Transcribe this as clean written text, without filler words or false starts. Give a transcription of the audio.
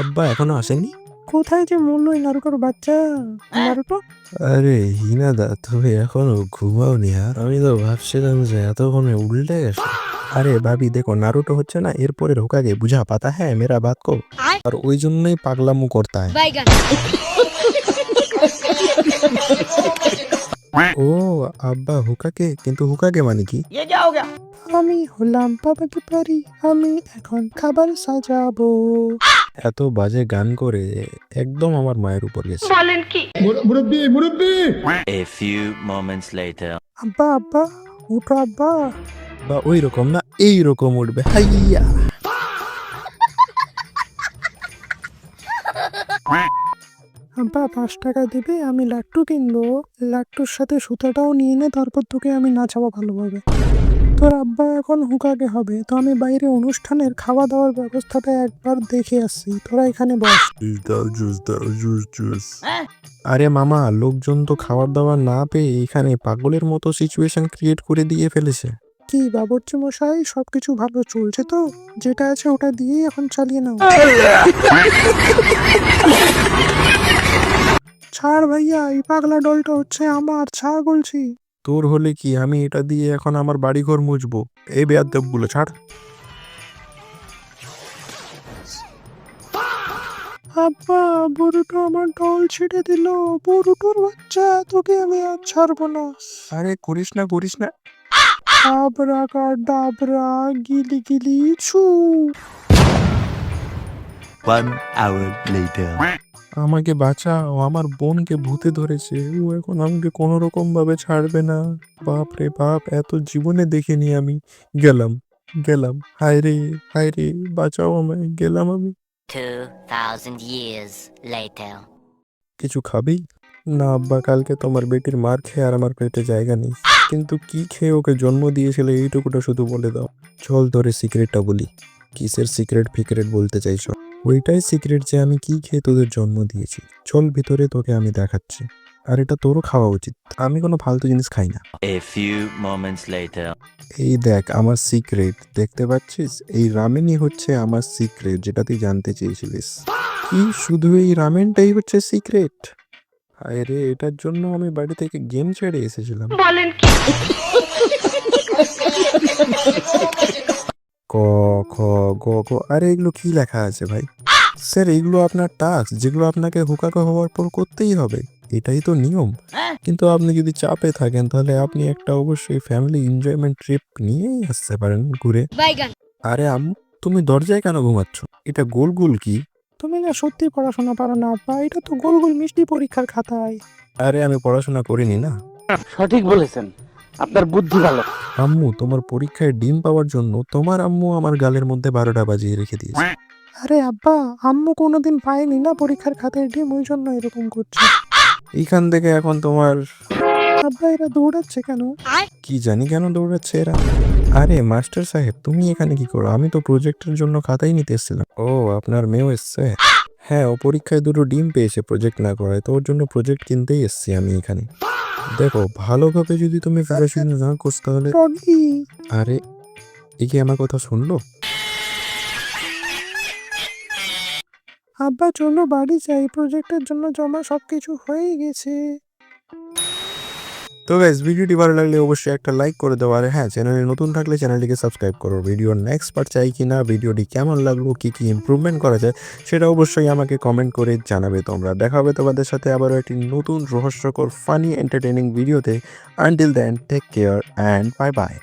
আব্বা এখনো আসেনি? কোথায় যে মরলো এই নারুটোর বাচ্চা? নারুটো? আরে হিনাদা, তুমি এখনো ঘুমাওনি? আর আমি তো ভাবছিলাম যে এতক্ষণে উল্টে গেছে। আরে ভাবি দেখো, নারুটো হচ্ছে না, এরপরে হোকাগে বুঝা পাতা হ্যাঁ মেরা বাত কো। আর ওই জন্যই পাগলামো করতা হয়। ও আব্বা হোকাগে, কিন্তু হোকাগে মানে কি? আমি হলাম বাবাকে পারি, আমি এখন খাবার সাজাবো। এত বাজে গান করে একদম আমার মায়ের উপর গেছে। A few moments later. আব্বা আব্বা উঠো আব্বা। বা ওই রকম না, এই রকম উঠবে হাইয়া। আব্বা 5 টাকা দিবে, আমি লাট্টু কিনবো। লাট্টুর সাথে সুতাটাও নিয়ে নে, তারপর তোকে আমি নাচাবো ভালোভাবে। তোর আব্বা এখন হুকাগে হবে, তো আমি বাইরে অনুষ্ঠানের খাওয়া দাওয়ার ব্যবস্থাটা একবার দেখে আসছি, তোরা এখানে বস। আরে মামা, লোকজন তো খাবার দাবার না পেয়ে এখানে পাগলের মতো সিচুয়েশন ক্রিয়েট করে দিয়ে ফেলেছে। কি বাবুর্চি মশাই, সবকিছু ভালো চলছে তো? যেটা আছে ওটা দিয়েই এখন চালিয়ে নাও। ছাড় ভাইয়া, এই পাগলা ডলটা হচ্ছে আমার, ছাড় বলছি। তোর হলে কি, আমি এটা দিয়ে এখন আমার বাড়িঘর মুছবো। এই বেয়াদবগুলো ছাড়। আব্বা, বড়ুটো আমার ডল ছিঁড়ে দিল। বড়ুটোর বাচ্চা, তোকে আমি আর ছাড়বো না। আরে করিস না করিস না। আবরা কাডাবরা, গিলি গিলি ছু। 1 hour later. আমাকে বাঁচাও, আমার বোনকে ভূতে ধরেছে। ও এখন আমাকে কোনো রকম ভাবে ছাড়বে না। বাপ রে বাপ, এত জীবনে দেখিনি আমি। গেলাম গেলাম, হায় রে হায় রে, বাঁচাও আমায়, গেলাম আমি। 2000 years later. কিছু খাবি? না আব্বা, কালকে তোমার বেটির মার খেয়ে আর আমার পেটে জায়গা নেই। কিন্তু কি খেয়ে ওকে জন্ম দিয়েছিলে এইটুকুটা শুধু বলে দাও। চল ধরে সিক্রেটটা বলি। কিসের সিক্রেট ফিক্রেট বলতে চাইছো? ওইটাই সিক্রেট যে আমি কি খেয়ে তোদের জন্ম দিয়েছি। চল ভিতরে, তোকে আমি দেখাচ্ছি। আর এটা তোরও খাওয়া উচিত, আমি কোনো ফালতু জিনিস খাই না। A few moments later. এই দেখ আমার সিক্রেট, দেখতে পাচ্ছিস? এই রামেনই হচ্ছে আমার সিক্রেট, যেটা তুই জানতে চেয়েছিলিস। কি শুধু এই রামেনটাই হচ্ছে সিক্রেট? হায় রে, এটার জন্য আমি বাড়ি থেকে গেম ছেড়ে এসেছিলাম। ক খ গ ঘ, আরে এগুলো কি লেখা আছে ভাই? স্যার এগুলো আপনার টাস্ক, যেগুলো আপনাকে হুকাকা হওয়ার পর করতেই হবে, এটাই তো নিয়ম। কিন্তু আপনি যদি চাপে থাকেন তাহলে আপনি একটা অবশ্যই ফ্যামিলি এনজয়মেন্ট ট্রিপ নিয়েই আসতে পারেন ঘুরে। আরে আম্মু, তুমি দরজায় কেন ঘুমাচ্ছ? এটা গোল গোল কি? তুমি না সত্যি পড়াশোনা পারো না আব্বা, এটা তো গোল গোল মিষ্টি পরীক্ষার খাতায়। আরে আমি পড়াশোনা করিনি না। সঠিক বলেছেন, আপনার বুদ্ধি ভালো। আম্মু, তোমার পরীক্ষায় ডিম পাওয়ার জন্য তোমার আম্মু আমার গালের মধ্যে 12টা বাজিয়ে রেখে দিয়েছে। আরে আব্বা, আম্মু কোনোদিন পায়নি না পরীক্ষার খাতায় ডিম, ওই জন্য এরকম করছে। এইখান থেকে এখন তোমার আব্বা, এরা দৌড়াচ্ছে কেন? কি জানি কেন দৌড়াচ্ছে এরা। আরে মাস্টার সাহেব, তুমি এখানে কি করো? আমি তো প্রজেক্টের জন্য খাতাই নিতে এসেছিলাম। ও আপনার মেয়েও এসছে? হ্যাঁ, ও পরীক্ষায় 2টো ডিম পেয়েছে প্রজেক্ট না করায়, তো ওর জন্য প্রজেক্ট কিনতেই এসছি আমি এখানে। দেখো ভালোভাবে যদি তুমি পড়াশোনা না করছো তাহলে। ডগি। আরে এ কি আমার কথা শুনলো? আব্বা চলো বাড়ি যাই, প্রজেক্টের জন্য জমা সবকিছু হয়ে গেছে। তো গাইস, ভিডিওটি ভালো লাগলে অবশ্যই একটা লাইক করে দেবো। আর হ্যাঁ, চ্যানেলে নতুন থাকলে চ্যানেলটিকে সাবস্ক্রাইব করো। ভিডিওর নেক্সট পার্ট চাই কিনা, ভিডিওটি কেমন লাগলো, কি কি ইমপ্রুভমেন্ট করা যায়, সেটা অবশ্যই আমাকে কমেন্ট করে জানাবে তোমরা। দেখা হবে তোমাদের সাথে আবারও একটি নতুন রহস্যকর ফানি এন্টারটেইনিং ভিডিওতে। Until then, take care and bye by.